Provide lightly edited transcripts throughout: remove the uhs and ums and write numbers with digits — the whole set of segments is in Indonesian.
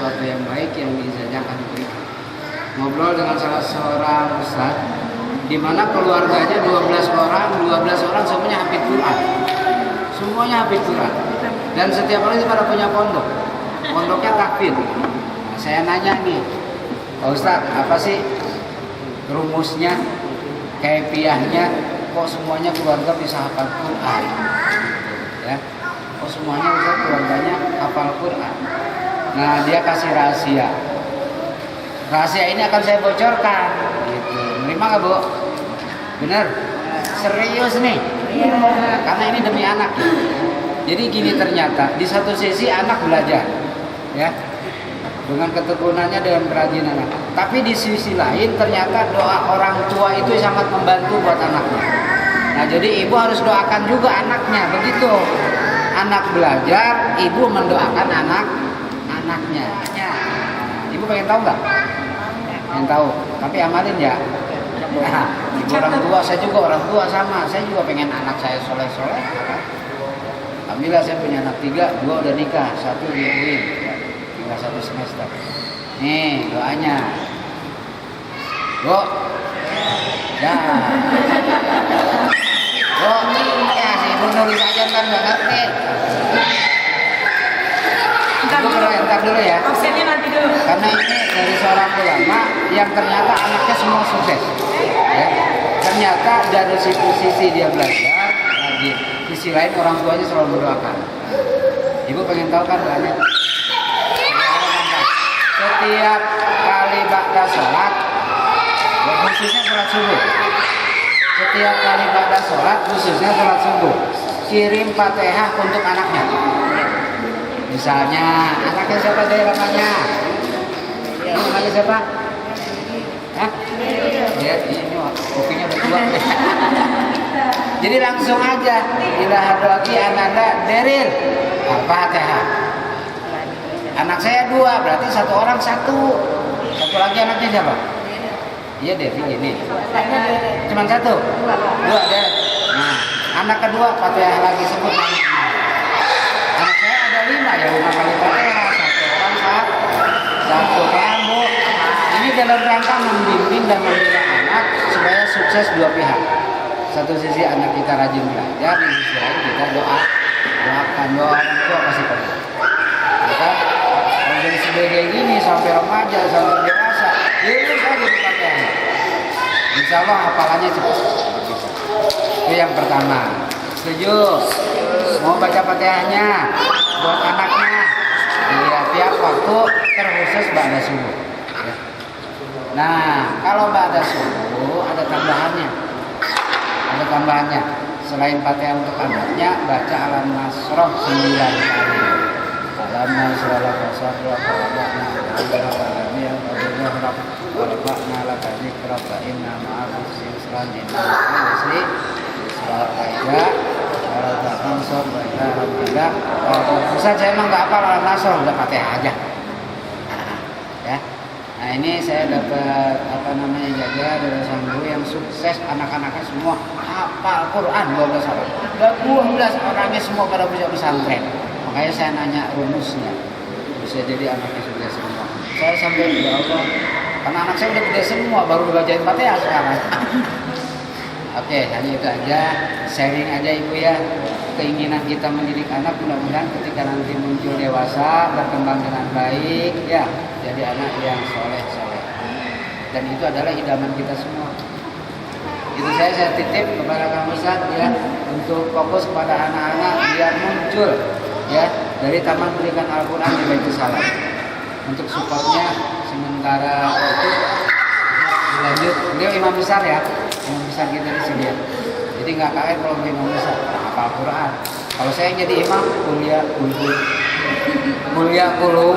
sesuatu yang baik yang ijazah akan diberikan. Ngobrol dengan salah seorang ustaz di mana keluarganya 12 orang semuanya hafid Quran. Semuanya hafid Quran. Dan setiap orang itu pada punya pondok. Pondoknya takfir. Nah, saya nanya nih, Pak Ustaz, apa sih rumusnya, kaifiahnya, kok semuanya keluarga bisa hafal Quran? Ya, kok semuanya bisa keluarganya hafal Quran? Nah, dia kasih rahasia. Rahasia ini akan saya bocorkan. Gitu. Menerima nggak, Bu? Bener? Serius nih? Karena ini demi anak. Jadi gini, ternyata di satu sisi anak belajar, ya, dengan ketekunannya, dengan kerajinannya. Tapi di sisi lain ternyata doa orang tua itu sangat membantu buat anaknya. Nah, jadi ibu harus doakan juga anaknya, begitu. Anak belajar, ibu mendoakan anaknya. Ibu pengen tahu nggak? Pengen tahu. Tapi amalin ya. Nah, ibu orang tua, saya juga orang tua sama. Saya juga pengen anak saya soleh-soleh. Alhamdulillah saya punya anak 3, 2 udah nikah, 1 di UIN, tinggal 1 semester. Nih doanya, Bu, ya, Bu, ya si ibu nulis aja kan nggak ngerti. Entar dulu ya. Absennya nanti dulu. Karena ini dari seorang ulama yang ternyata anaknya semua sukses. Ya. Ternyata dari sisi dia belajar, rajin. Sisi lain orang tuanya selalu mendoakan. Ibu pengen tahu kan doanya? Setiap kali ba'da sholat, khususnya sholat subuh. Setiap kali ba'da sholat, khususnya sholat subuh, kirim Fatihah untuk anaknya. Misalnya, anaknya siapa dari namanya? Namanya siapa? Hah? Ya, ini kopinya berdua. Jadi langsung aja, ila hadrati ananda deril Al-Fatihah. Anak saya 2, berarti 1 orang 1. Satu lagi anaknya siapa? Iya Devi ini. Cuman 1? 2 deh. Nah, anak kedua Fatihah lagi sebut namanya. Anak saya ada 5 ya, 5 kali Fatihah. 1 orang 1 kamu. Ini dalam rangka membimbing dan membina anak supaya sukses dua pihak. Satu sisi anak kita rajin belajar, di sisi lain kita doakan orang tua pasti perlu. Maka kalau jadi sebagai gini sampai remaja sampai dewasa, itu saja dipakai. Insya Allah hafalannya cepat. Itu yang pertama. Setuju? Mau baca Fatihahnya buat anaknya. Iya, tiap waktu terkhusus ba'da subuh. Nah, kalau ba'da subuh ada tambahannya. Selain Fatihah untuk anaknya, baca Alam Nasroh 9 kali. Alam Nasroh laka sadrak wa wada'na al-qalami yang qadurna harap wa rafa'na laka dzikrak fa inna ma'al usri yusran inna ma'al usri yusra aida wa ta'an sob wa ila rabbika. Ustaz, saya emang nggak hafal Alam Nasroh, udah Fatihah aja. Ya. Nah, ini saya dapat jaga dari sang guru yang sukses, anak-anaknya semua hafal Quran 12 orang. 12 orangnya semua pada bisa pesantren. Makanya saya nanya rumusnya. Bisa jadi anaknya sukses semua. Saya sampai ya Allah, karena anak saya udah gede semua, baru bacain Fatihah sekarang. Oke, hanya itu aja, sharing aja Ibu ya. Keinginan kita mendidik anak mudah-mudahan ketika nanti muncul dewasa berkembang dengan baik ya, jadi anak yang soleh. Dan itu adalah idaman kita semua. Itu saya titip kepada kamu Ustaz ya, untuk fokus kepada anak-anak biar muncul ya dari Taman Pendidikan Al-Quran di Baitul Salam. Untuk supportnya sementara itu lanjut. Beliau imam besar ya, imam besar kita di sini. Jadi nggak kaget kalau imam besar hafal Quran. Kalau saya jadi imam kuliah kulu,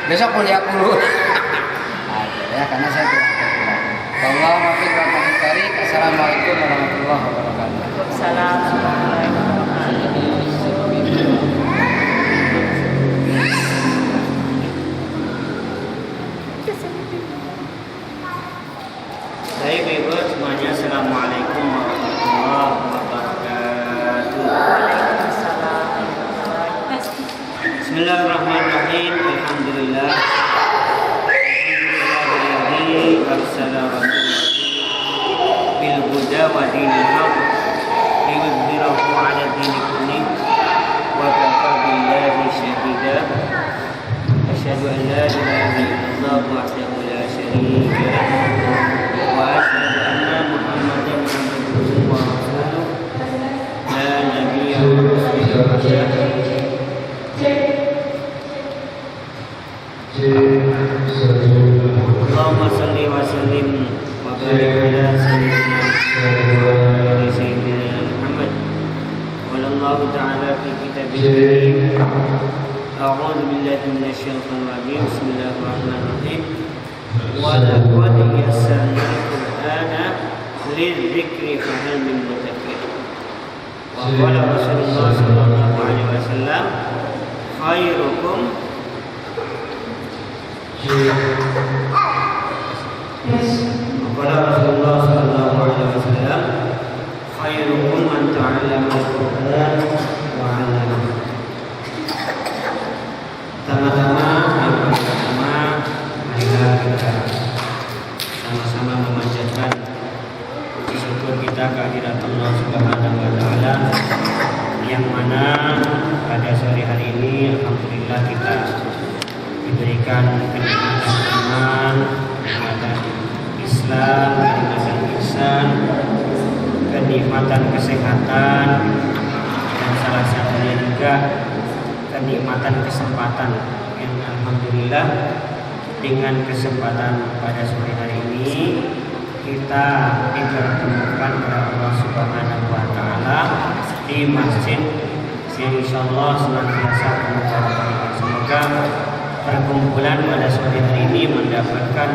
besok kuliah kulu. Ya, karena saya tidak terpulang. Wallahu muwaffiq wa muwaffiq. Assalamualaikum warahmatullahi wabarakatuh. Baik Ibu semuanya, assalamualaikum warahmatullahi wabarakatuh. Bismillahirrahmanirrahim. Alhamdulillah. أرسل رسوله بالهدى ودين الحق ليظهره على الدين كله وكفى بالله شهيدا أشهد أن لا إله إلا الله وحده لا شريك له وأشهد أن محمدا عبده ورسوله لا نبي بعده اللهم صل وسلم وبارك على سيدنا محمد قال الله تعالى في كتابه الكريم أعوذ بالله من الشيطان الرجيم بسم الله الرحمن الرحيم ولقد يسرنا القرآن للذكر فهل من مدكر وقال رسول الله صلى الله عليه وسلم خيركم وقال رسول الله صلى الله عليه وسلم خيركم من تعلم القرآن وعلمه. Pertama-tama yang pertama marilah kita sama-sama memanjatkan puji syukur kita kehadirat Allah Subhanahu wa taala yang mana pada sore hari ini alhamdulillah kita diberikan kenikmatan iman, kenikmatan Islam, kenikmatan ihsan, kenikmatan kesehatan, dan salah satunya juga kenikmatan kesempatan yang alhamdulillah dengan kesempatan pada sore hari ini kita dipertemukan oleh Allah Subhanahu wa taala di masjid yang insyaallah senantiasa penuh barokah. Semoga perkumpulan pada sore hari ini mendapatkan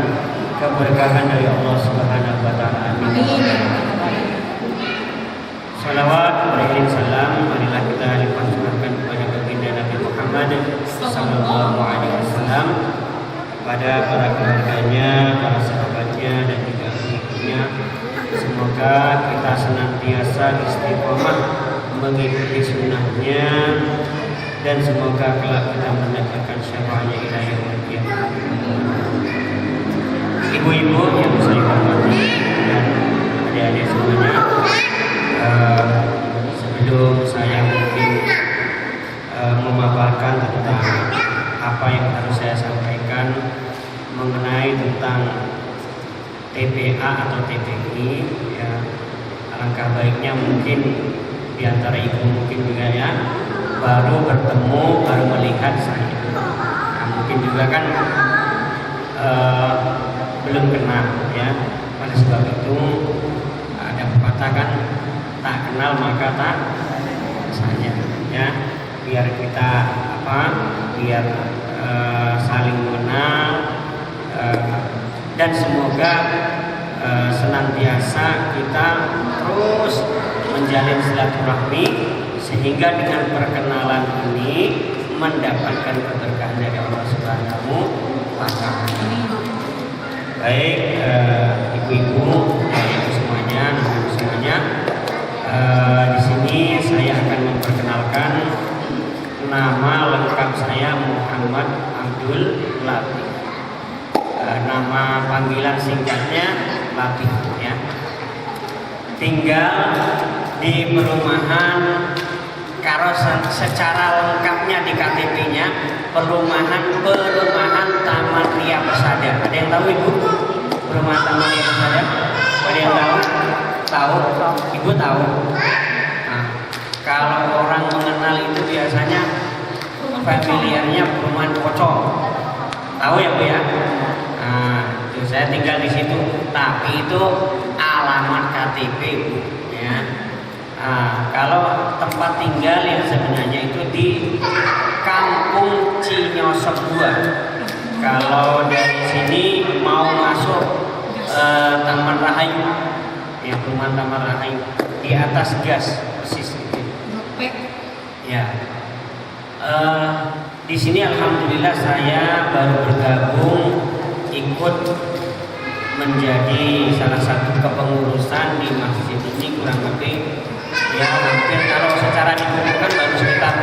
keberkahan dari Allah Subhanahu wa taala. Amin. Salawat beriring salam marilah kita limpahkan kepada baginda Nabi Muhammad sallallahu alaihi wasallam, pada para keluarganya, para sahabatnya dan juga pengikutnya. Semoga kita senantiasa istiqomah mengikuti sunnahnya dan semoga kelak kita mendapatkan syafaatnya ila yaumil qiyamah. Ibu-ibu yang saya hormati dan adik-adik semuanya, sebelum saya mungkin memaparkan tentang apa yang harus saya sampaikan mengenai tentang TPA atau TPI, ya, alangkah baiknya mungkin di antara ibu mungkin juga ya baru bertemu, baru melihat saya. Nah, mungkin juga kan belum kenal ya. Oleh sebab itu ada pepatah kan, tak kenal maka tak saja ya. Biar kita biar saling mengenal dan semoga senantiasa kita terus menjalin silaturahmi sehingga dengan perkenalan ini mendapatkan keberkahan dari Allah Subhanahu wa taala. Baik, ibu-ibu, ibu semuanya, ibu semuanya, di sini saya akan memperkenalkan nama lengkap saya Muhammad Abdul Latif. Nama panggilan singkatnya Latif ya. Tinggal di perumahan, kalau secara lengkapnya di KTP-nya perumahan Taman Ria Persada. Ada yang tahu ibu? Perumahan Taman Ria Persada? Ada yang tahu? Tahu? Ibu tahu? Nah, kalau orang mengenal itu biasanya familiarnya perumahan Pocong. Tahu ya bu ya? Nah, itu saya tinggal di situ. Tapi itu alamat KTP bu. Ya. Nah, kalau tempat tinggal yang sebenarnya itu di Kampung Cinyosok 2. Kalau dari sini mau masuk Taman Rahayu, ya perumahan Taman Rahayu di atas gas persis gitu. Ya. Di sini alhamdulillah saya baru bergabung ikut menjadi salah satu kepengurusan di masjid ini kurang lebih ya hampir kalau secara dikumpulkan baru sekitar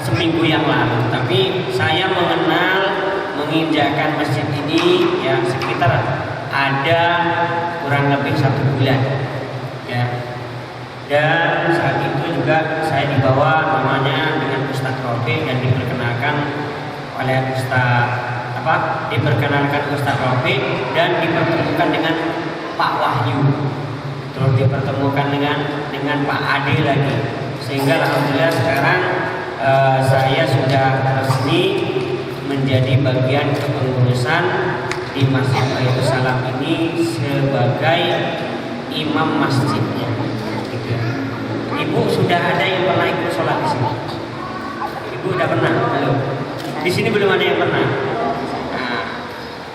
seminggu yang lalu, tapi saya mengenal menginjakan masjid ini ya sekitar ada kurang lebih 1 bulan, ya. Dan saat itu juga saya dibawa namanya dengan Ustadz Rofi dan diperkenalkan oleh diperkenalkan Ustadz Rofi dan dipertemukan dengan Pak Wahyu, terus dipertemukan dengan Pak Ade lagi, sehingga alhamdulillah sekarang saya sudah resmi menjadi bagian kepengurusan di Masjid Baitus Salam ini sebagai imam masjidnya. Gitu. Ibu sudah ada yang pernah ikut sholat di sini? Ibu udah pernah? Belum. Di sini belum ada yang pernah. Nah,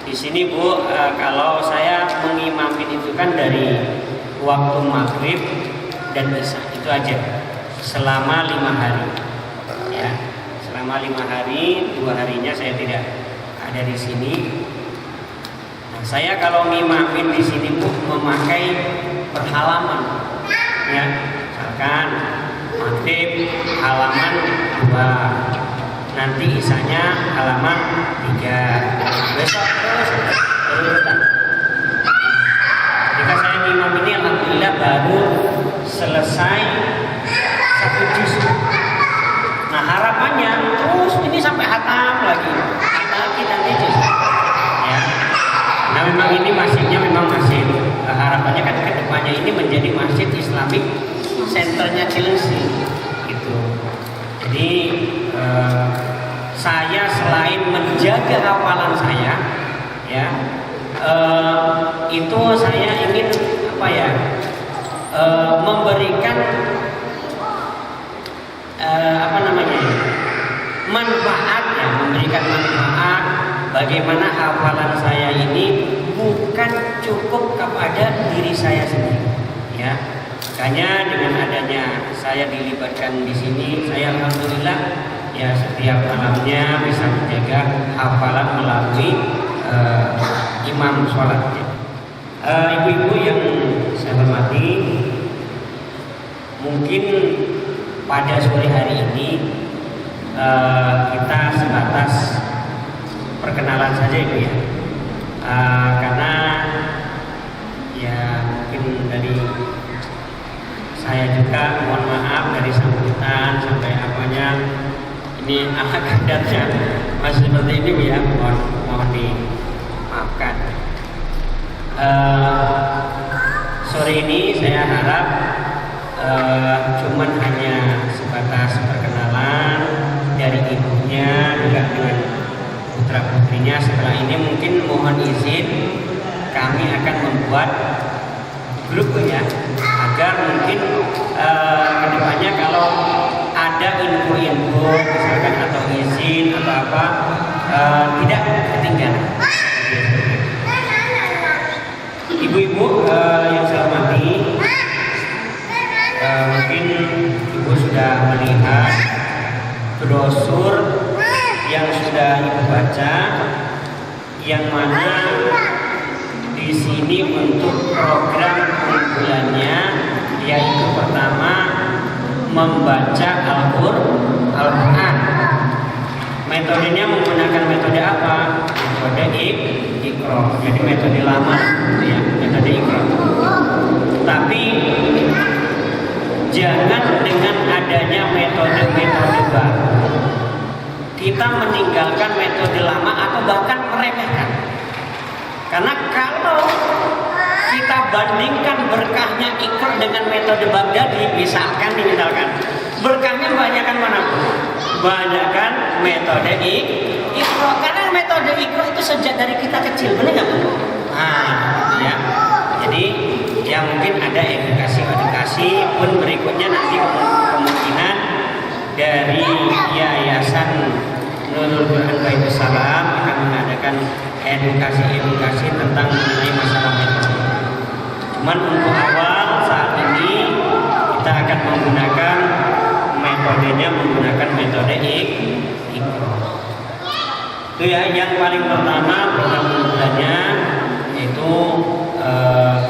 di sini Bu, kalau saya mengimamin itu kan dari waktu maghrib dan isya itu aja selama 5 hari. Ya, selama 5 hari, 2 harinya saya tidak ada di sini. Nah, saya kalau ngimamin di sini Bu memakai perhalaman, ya, misalkan maghrib halaman 2, nanti isanya halaman 3, besok terus urutan. Jika saya ngimam ini alhamdulillah baru selesai 1 juz. Nah harapannya terus ini sampai hatam lagi nanti juz. Ya. Nah memang ini masjidnya memang masjid. Harapannya kan kedepannya ini menjadi masjid Islamic centernya Cilengsi, gitu. Jadi saya selain menjaga hafalan saya, ya, itu saya ingin memberikan manfaat, ya, memberikan manfaat bagaimana hafalan saya ini bukan cukup kepada diri saya sendiri, ya. Makanya dengan adanya saya dilibatkan di sini, saya alhamdulillah ya setiap malamnya bisa menjaga hafalan melalui imam sholatnya. Ibu-ibu yang saya hormati, mungkin pada sore hari ini kita sebatas perkenalan saja Ibu ya, karena ya mungkin dari saya juga mohon maaf dari sambutan sampai apanya ini adatnya masih seperti ini Bu ya, mohon dimaafkan. Sore ini saya harap cuman hanya sebatas perkenalan dari ibunya juga dengan putra putrinya. Setelah ini mungkin mohon izin kami akan membuat grup ya, agar mungkin kedepannya kalau ada info-info misalkan atau izin atau apa tidak ketinggalan. Ibu-ibu yang saya hormati, mungkin ibu sudah melihat brosur yang sudah ibu baca, yang mana di sini untuk program unggulannya yaitu pertama membaca Al-Quran. Metodenya menggunakan metode apa? Metode Iqra. Jadi metode lama ya, metode Iqra. Tapi jangan dengan adanya metode-metode baru kita meninggalkan metode lama atau bahkan meremehkan. Karena kalau kita bandingkan berkahnya Iqra dengan metode Baghdadi, misalkan berkahnya banyakkan mana? Banyakkan metode Iqra. Karena metode Iqra itu sejak dari kita kecil, benar nggak Bu? Nah, ya. Jadi ya mungkin ada edukasi pun berikutnya nanti kemungkinan dari Yayasan Nurul Quran Baitus Salam akan mengadakan edukasi tentang mengenai masalah metode. Cuman untuk awal saat ini kita akan menggunakan metode Iqra. Itu ya yang paling pertama program unggulannya yaitu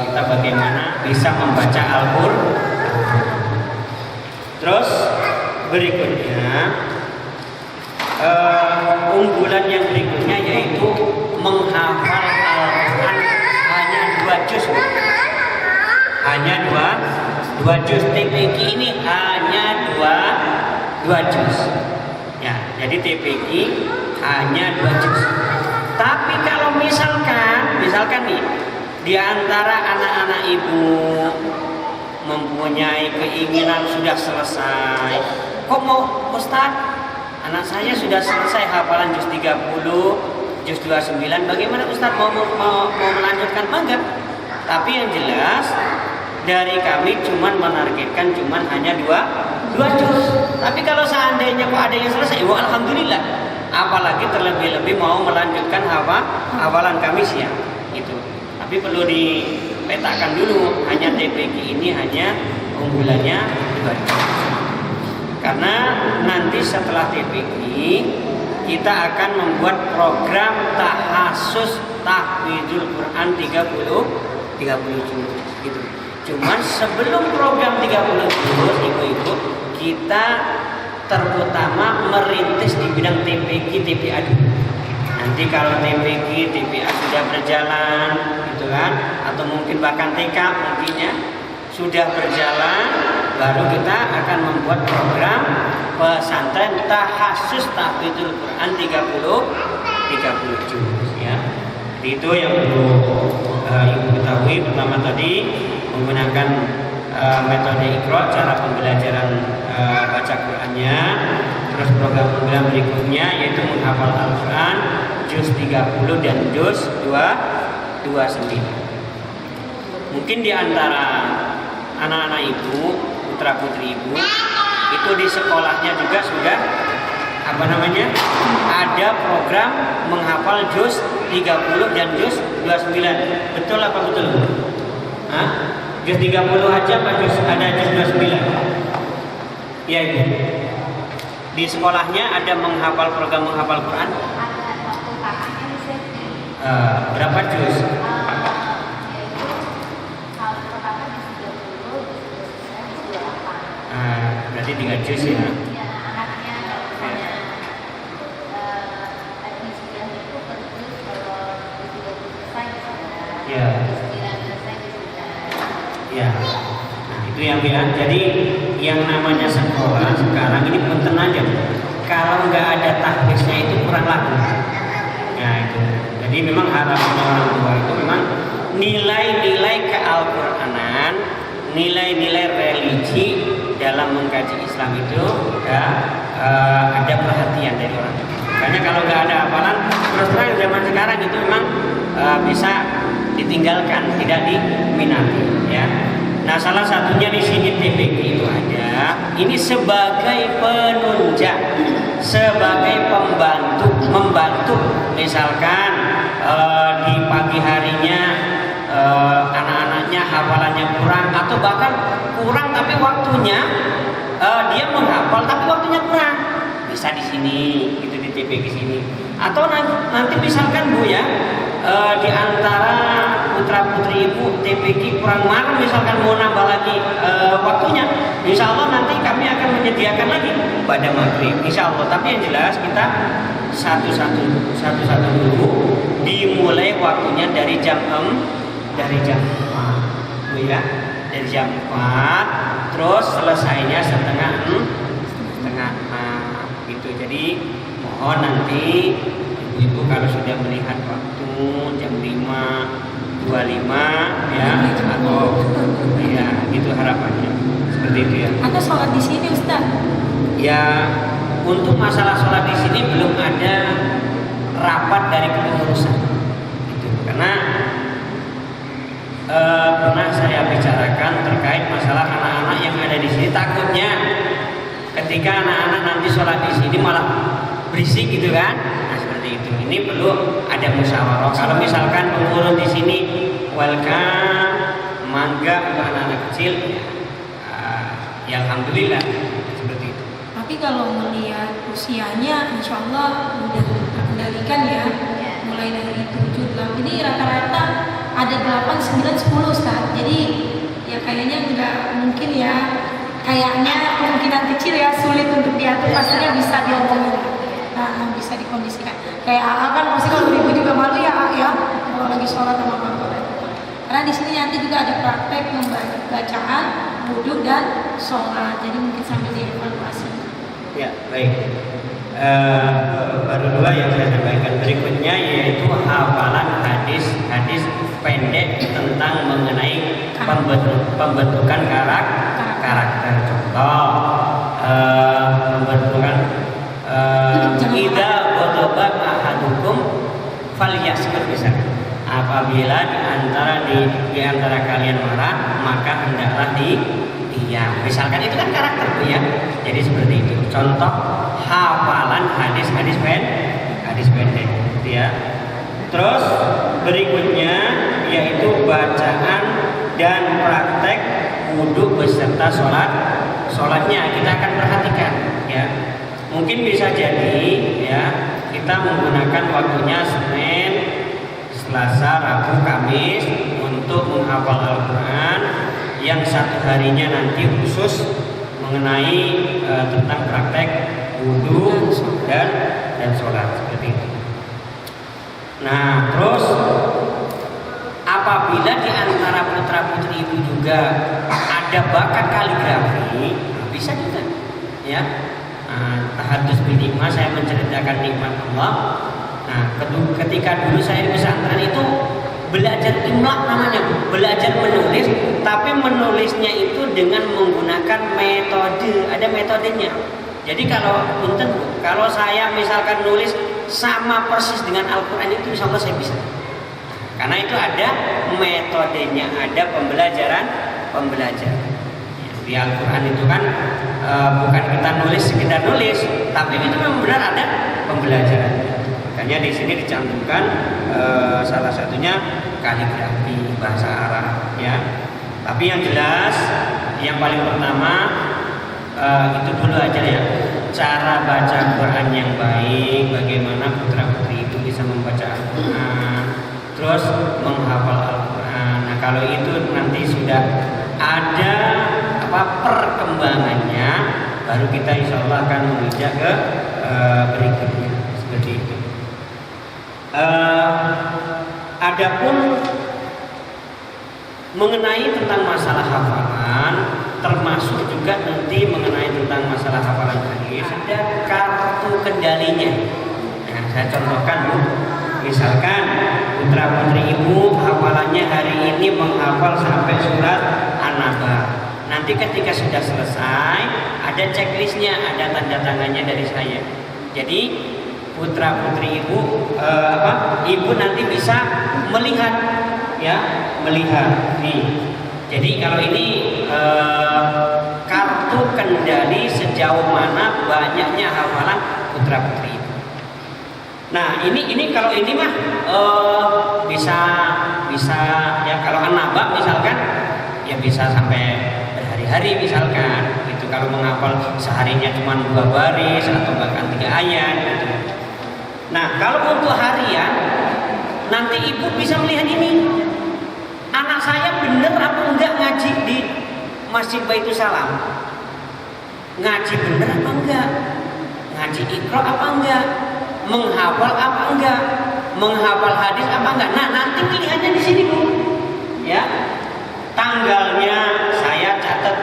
kita bagaimana bisa membaca Al-Quran. Terus berikutnya unggulan yang berikutnya yaitu menghafal Al-Quran hanya juz. Hanya dua juz. TPQ ini hanya dua juz. Ya, jadi TPQ hanya 2 juz. Tapi kalau misalkan nih di antara anak-anak ibu mempunyai keinginan sudah selesai, kok mau Ustaz, anak saya sudah selesai hafalan juz 30, juz 29, bagaimana Ustaz mau melanjutkan? Mangga. Tapi yang jelas dari kami cuman menargetkan hanya dua juz. Tapi kalau seandainya kok ada yang selesai, wah alhamdulillah. Apalagi terlebih-lebih mau melanjutkan hafalan kami siang itu. Tapi perlu dipetakan dulu, hanya TPQ ini hanya unggulannya 2 juz. Karena nanti setelah TPQ kita akan membuat program tahassus tahfidzul Quran 30 juz gitu. Cuman sebelum program 30 juz ibu-ibu, kita terutama merintis di bidang TPQ, TPA dulu. Nanti kalau TPQ, TPA sudah berjalan gitu kan, atau mungkin bahkan TK mungkinnya sudah berjalan, baru kita akan membuat program pesantren tahassus tahfidzul Quran 30 juz ya. Itu yang perlu ibu ketahui. Pertama tadi menggunakan metode Iqra, cara pembelajaran baca Qurannya. Terus program berikutnya yaitu menghafal Al-Quran juz 30 dan juz 29. Mungkin di antara anak-anak ibu, putra putri ibu, itu di sekolahnya juga sudah ada program menghafal juz 30 dan juz 29. Betul apa betul? Hah? Juz 30 aja apa juz ada juz 29? Ya ibu. Di sekolahnya ada program menghafal Quran? Berapa juz? Berarti 3 juz ya. Ya. Nah, itu yang jadi yang namanya sekolah sekarang ini punten aja. Kalau nggak ada tahfiznya itu kurang laku. Ya itu. Jadi memang harapan orang tua itu memang nilai-nilai ke-Al-Quranan, nilai-nilai religi dalam mengkaji Islam itu ya, ada perhatian dari orang tua. Makanya kalau nggak ada hafalan, terus terang zaman sekarang itu memang bisa ditinggalkan, tidak diminati ya. Nah, salah satunya di sini TPQ itu ada. Ini sebagai penunjang, sebagai membantu. Misalkan di pagi harinya anak-anaknya hafalannya kurang, atau bahkan kurang tapi waktunya dia menghafal tapi waktunya kurang. Bisa di sini, gitu di TPQ sini. Atau nanti misalkan Bu ya, di antara putra putri ibu TPQ kurang malam, misalkan mau nambah lagi waktunya, insya Allah nanti kami akan menyediakan lagi pada maghrib, insya Allah. Tapi yang jelas kita satu-satu dulu, dimulai waktunya dari jam 4 Bu ya, dari jam 4, terus selesainya setengah 6 gitu. Jadi mohon nanti ibu-ibu kalau sudah melihat waktu jam 5.25 ya, atau ya itu harapannya seperti itu ya. Atau sholat di sini Ustaz? Ya, untuk masalah sholat di sini belum ada rapat dari kepengurusan itu, karena pernah saya bicarakan terkait masalah anak-anak yang ada di sini. Takutnya ketika anak-anak nanti sholat di sini malah berisik gitu kan. Nah seperti itu. Ini perlu ada musyawarah. Kalau misalkan pengurus di sini welcome, mangga untuk anak-anak kecil, ya alhamdulillah seperti itu. Tapi kalau melihat usianya, insya Allah mudah terkendalikan ya. Mulai dari 7, 8, ini rata-rata ada 8, 9, 10 Ustaz. Jadi ya kayaknya nggak mungkin ya. Kayaknya kemungkinan kecil ya, sulit untuk diatur. Pastinya bisa diomongin, bisa dikondisikan. Kayak AA kan pasti kalau ibu juga malu ya, kalau lagi sholat sama bapak. Karena di sini nanti juga ada praktek bacaan, wudhu dan sholat. Jadi mungkin sambil dievaluasi. Ya, baik. Baru dua yang saya sampaikan. Berikutnya yaitu hafalan hadis pendek tentang mengenai pembentukan karakter. Contoh, pembentukan idza ghadaba ahadukum falyasbir misalkan. Apabila di antara kalian marah, maka hendaklah diam. Misalkan itu kan karakter ya. Jadi seperti itu. Contoh hafalan hadis pendek gitu ya. Terus berikutnya yaitu bacaan dan praktek wudhu beserta sholatnya kita akan perhatikan ya. Mungkin bisa jadi ya kita menggunakan waktunya Senin, Selasa, Rabu, Kamis untuk menghafal Al-Quran yang satu harinya nanti khusus mengenai tentang praktek wudhu dan sholat seperti itu. Nah, terus apabila di antara putra putri ibu juga ada bakat kaligrafi, bisa juga, ya. Tahadus bil nikmah, saya menceritakan nikmat Allah. Nah, ketika dulu saya di pesantren itu belajar imla namanya, belajar menulis, tapi menulisnya itu dengan menggunakan metode, ada metodenya. Jadi kalau saya misalkan nulis sama persis dengan Al-Quran itu insya Allah saya bisa. Karena itu ada metodenya, ada pembelajaran. Di Al-Quran itu kan bukan kita nulis sekedar nulis, tapi itu memang benar ada pembelajaran. Makanya di sini dicantumkan salah satunya kaligrafi bahasa Arab ya. Tapi yang jelas yang paling pertama itu dulu aja ya, cara baca Quran yang baik, bagaimana putra putri itu bisa membaca Al-Quran, terus menghafal Al-Quran. Nah kalau itu nanti sudah ada perkembangannya, baru kita insya Allah akan menginjak ke berikutnya seperti itu. Adapun mengenai tentang masalah hafalan, termasuk juga nanti mengenai tentang masalah hafalan hadis, ada kartu kendalinya. Nah, saya contohkan Bu. Misalkan putra putri ibu hafalannya hari ini menghafal sampai surat An-Naba. Nanti ketika sudah selesai, ada checklistnya, ada tanda tangannya dari saya. Jadi putra putri ibu ibu nanti bisa melihat ya, melihat nih. Jadi kalau ini kartu kendali sejauh mana banyaknya hafalan putra putri ibu. Nah ini kalau ini mah bisa ya, kalau An-Naba misalkan ya bisa sampai berhari-hari misalkan itu, kalau menghafal seharinya cuma 2 baris atau bahkan 3 ayat gitu. Nah kalau untuk harian nanti ibu bisa melihat ini, anak saya bener apa enggak ngaji di Masjid Baitus Salam, ngaji bener apa enggak, ngaji Iqra apa enggak, menghafal apa enggak, menghafal hadis apa enggak. Nah nanti pilihannya di sini Bu ya. Tanggalnya saya catat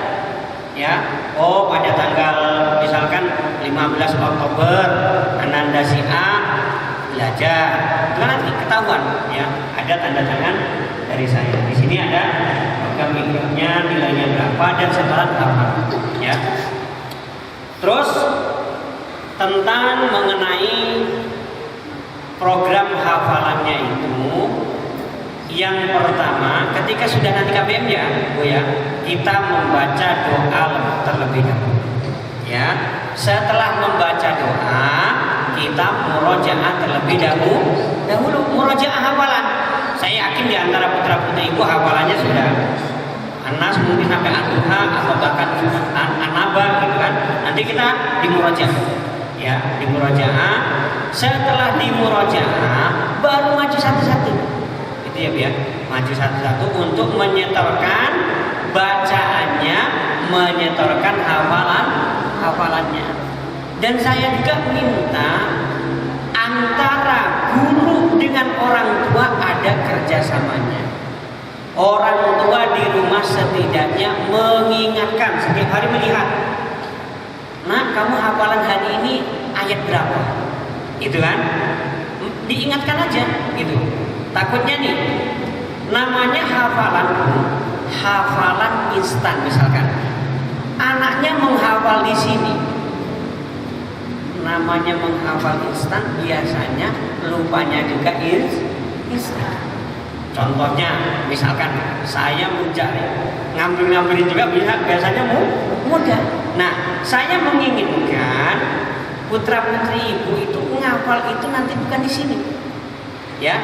ya. Oh pada tanggal misalkan 15 Oktober Ananda si A belajar, itu nanti ketahuan ya, ada tanda tangan dari saya. Di sini ada program Iqra-nya, nilainya berapa dan setoran berapa ya. Terus tentang mengenai program hafalannya itu, yang pertama ketika sudah nanti KBM ya Bu ya, kita membaca doa terlebih dahulu ya. Setelah membaca doa kita murojaah terlebih dahulu, murojaah hafalan. Saya yakin di antara putra putri ibu hafalannya sudah Anas mungkin sampai Ad-Duha atau bahkan An-Naba gitu kan. Nanti kita di murojaah ya, di murojaah. Setelah di murojaah baru maju satu-satu. Itu ya Bu ya, maju satu-satu untuk menyetorkan bacaannya, menyetorkan hafalannya. Dan saya juga minta antara guru dengan orang tua ada kerjasamanya. Orang tua di rumah setidaknya mengingatkan, setiap hari melihat, nah kamu hafalan hari ini ayat berapa? Itu kan? Diingatkan aja gitu. Takutnya nih, namanya hafalan instan misalkan. Anaknya menghafal di sini. Namanya menghafal instan, biasanya lupanya juga instan. Contohnya, misalkan saya mencari, ngambil-ngambilin juga biasanya mudah. Nah, saya menginginkan putra-putri ibu itu ngafal itu nanti bukan di sini, ya,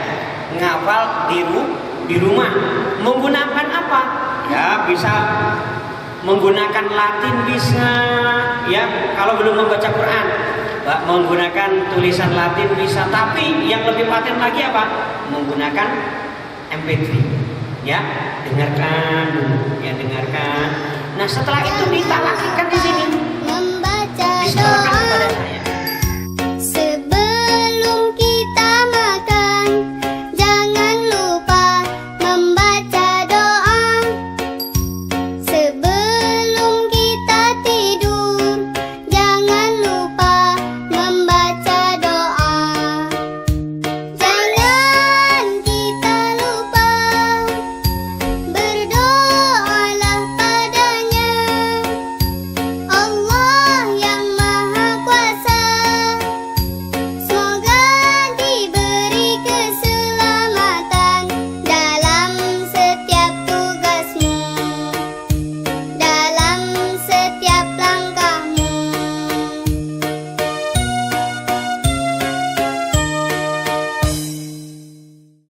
ngafal di rumah. Menggunakan apa? Ya, bisa menggunakan Latin bisa, ya. Kalau belum membaca Quran, menggunakan tulisan Latin bisa. Tapi yang lebih paten lagi apa? Menggunakan MP3, ya, dengarkan dulu, ya dengarkan. Nah setelah itu ditalakikan di sini.